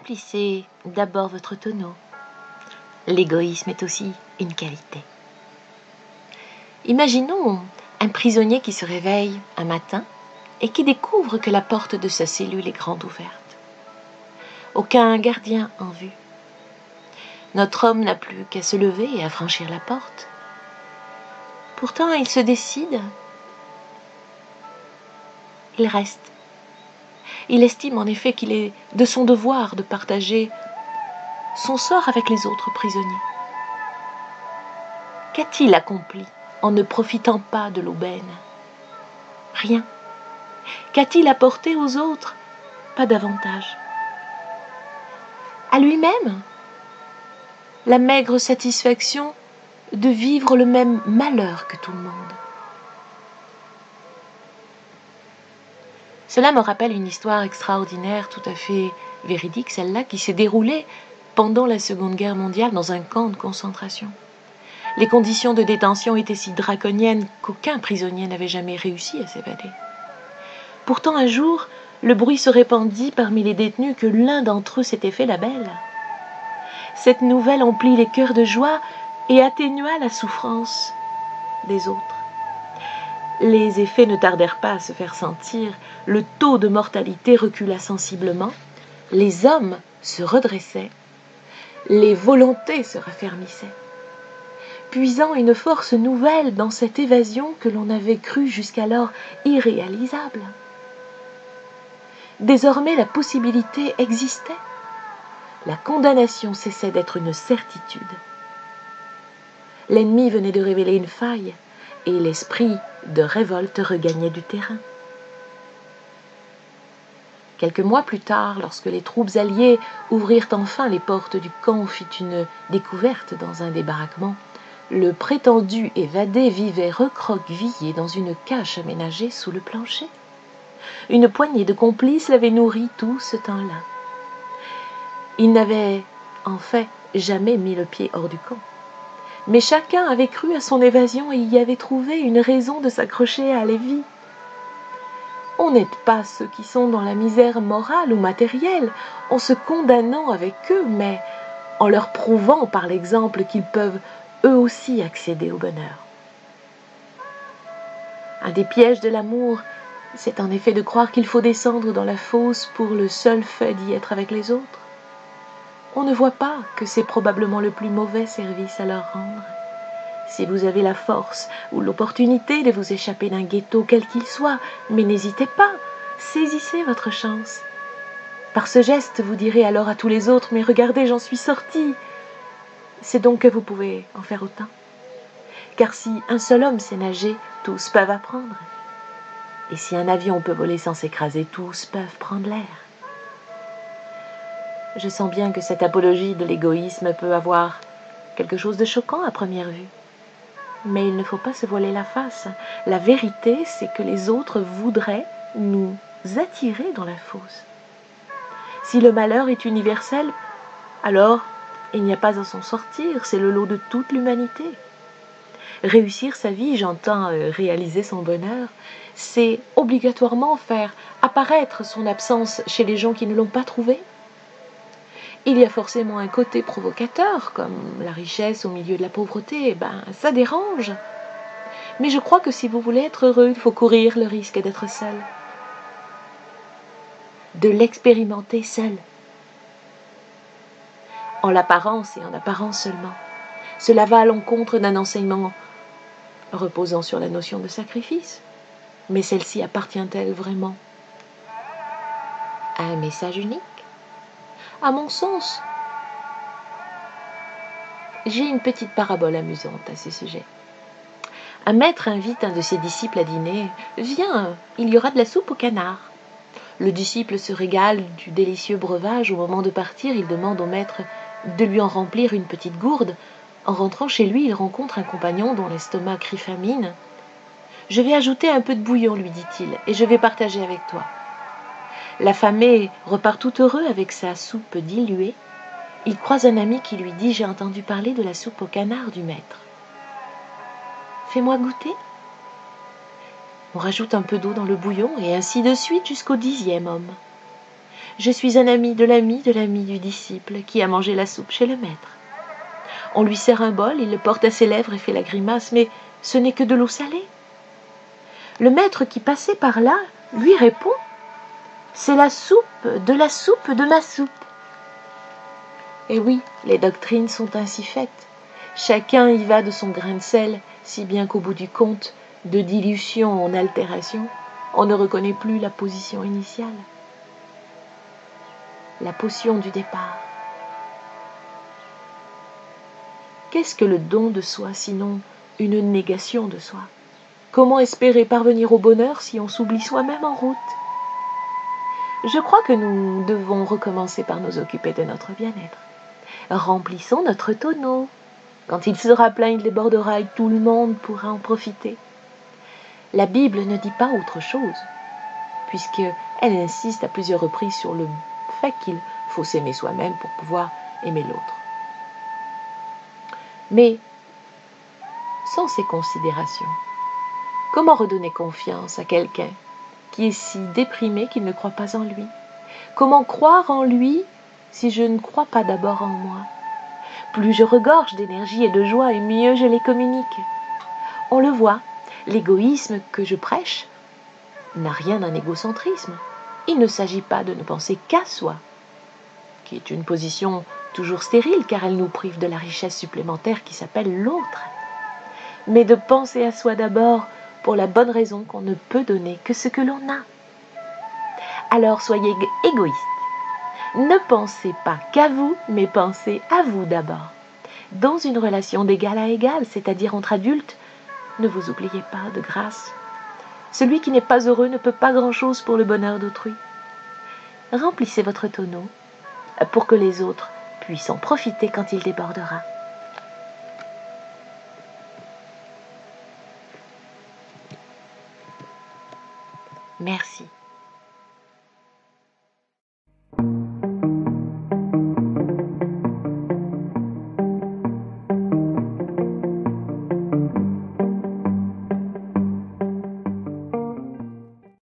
Remplissez d'abord votre tonneau. L'égoïsme est aussi une qualité. Imaginons un prisonnier qui se réveille un matin et qui découvre que la porte de sa cellule est grande ouverte. Aucun gardien en vue. Notre homme n'a plus qu'à se lever et à franchir la porte. Pourtant, il se décide. Il reste. Il estime en effet qu'il est de son devoir de partager son sort avec les autres prisonniers. Qu'a-t-il accompli en ne profitant pas de l'aubaine? Rien. Qu'a-t-il apporté aux autres? Pas davantage. À lui-même, la maigre satisfaction de vivre le même malheur que tout le monde. Cela me rappelle une histoire extraordinaire, tout à fait véridique, celle-là, qui s'est déroulée pendant la Seconde Guerre mondiale dans un camp de concentration. Les conditions de détention étaient si draconiennes qu'aucun prisonnier n'avait jamais réussi à s'évader. Pourtant, un jour, le bruit se répandit parmi les détenus que l'un d'entre eux s'était fait la belle. Cette nouvelle emplit les cœurs de joie et atténua la souffrance des autres. Les effets ne tardèrent pas à se faire sentir, le taux de mortalité recula sensiblement, les hommes se redressaient, les volontés se raffermissaient, puisant une force nouvelle dans cette évasion que l'on avait crue jusqu'alors irréalisable. Désormais, la possibilité existait. La condamnation cessait d'être une certitude. L'ennemi venait de révéler une faille, et l'esprit de révolte regagnait du terrain. Quelques mois plus tard, lorsque les troupes alliées ouvrirent enfin les portes du camp où fit une découverte dans un des baraquements, le prétendu évadé vivait recroquevillé dans une cache aménagée sous le plancher. Une poignée de complices l'avait nourri tout ce temps-là. Il n'avait, en fait, jamais mis le pied hors du camp. Mais chacun avait cru à son évasion et y avait trouvé une raison de s'accrocher à Lévi. On n'aide pas ceux qui sont dans la misère morale ou matérielle en se condamnant avec eux, mais en leur prouvant par l'exemple qu'ils peuvent eux aussi accéder au bonheur. Un des pièges de l'amour, c'est en effet de croire qu'il faut descendre dans la fosse pour le seul fait d'y être avec les autres. On ne voit pas que c'est probablement le plus mauvais service à leur rendre. Si vous avez la force ou l'opportunité de vous échapper d'un ghetto quel qu'il soit, mais n'hésitez pas, saisissez votre chance. Par ce geste, vous direz alors à tous les autres « Mais regardez, j'en suis sorti !» C'est donc que vous pouvez en faire autant. Car si un seul homme sait nager, tous peuvent apprendre. Et si un avion peut voler sans s'écraser, tous peuvent prendre l'air. Je sens bien que cette apologie de l'égoïsme peut avoir quelque chose de choquant à première vue. Mais il ne faut pas se voiler la face. La vérité, c'est que les autres voudraient nous attirer dans la fosse. Si le malheur est universel, alors il n'y a pas à s'en sortir, c'est le lot de toute l'humanité. Réussir sa vie, j'entends réaliser son bonheur, c'est obligatoirement faire apparaître son absence chez les gens qui ne l'ont pas trouvé. Il y a forcément un côté provocateur, comme la richesse au milieu de la pauvreté, ça dérange. Mais je crois que si vous voulez être heureux, il faut courir le risque d'être seul. De l'expérimenter seul. En l'apparence et en apparence seulement. Cela va à l'encontre d'un enseignement reposant sur la notion de sacrifice. Mais celle-ci appartient-elle vraiment à un message unique? À mon sens, j'ai une petite parabole amusante à ce sujet. Un maître invite un de ses disciples à dîner. « Viens, il y aura de la soupe au canard. » Le disciple se régale du délicieux breuvage. Au moment de partir, il demande au maître de lui en remplir une petite gourde. En rentrant chez lui, il rencontre un compagnon dont l'estomac crie famine. « Je vais ajouter un peu de bouillon, lui dit-il, et je vais partager avec toi. » L'affamé repart tout heureux avec sa soupe diluée. Il croise un ami qui lui dit « J'ai entendu parler de la soupe au canard du maître. Fais-moi goûter. » On rajoute un peu d'eau dans le bouillon et ainsi de suite jusqu'au 10e homme. Je suis un ami de l'ami de l'ami du disciple qui a mangé la soupe chez le maître. On lui sert un bol, il le porte à ses lèvres et fait la grimace, mais ce n'est que de l'eau salée. Le maître qui passait par là lui répond « C'est la soupe de ma soupe ». Et oui, les doctrines sont ainsi faites. Chacun y va de son grain de sel, si bien qu'au bout du compte, de dilution en altération, on ne reconnaît plus la position initiale. La potion du départ. Qu'est-ce que le don de soi sinon une négation de soi? Comment espérer parvenir au bonheur si on s'oublie soi-même en route? Je crois que nous devons recommencer par nous occuper de notre bien-être. Remplissons notre tonneau. Quand il sera plein, il débordera et tout le monde pourra en profiter. La Bible ne dit pas autre chose, puisqu'elle insiste à plusieurs reprises sur le fait qu'il faut s'aimer soi-même pour pouvoir aimer l'autre. Mais, sans ces considérations, comment redonner confiance à quelqu'un qui est si déprimé qu'il ne croit pas en lui? Comment croire en lui si je ne crois pas d'abord en moi? Plus je regorge d'énergie et de joie, et mieux je les communique. On le voit, l'égoïsme que je prêche n'a rien d'un égocentrisme. Il ne s'agit pas de ne penser qu'à soi, qui est une position toujours stérile car elle nous prive de la richesse supplémentaire qui s'appelle l'autre, mais de penser à soi d'abord pour la bonne raison qu'on ne peut donner que ce que l'on a. Alors soyez égoïste. Ne pensez pas qu'à vous, mais pensez à vous d'abord. Dans une relation d'égal à égal, c'est-à-dire entre adultes, ne vous oubliez pas de grâce. Celui qui n'est pas heureux ne peut pas grand-chose pour le bonheur d'autrui. Remplissez votre tonneau pour que les autres puissent en profiter quand il débordera. Merci.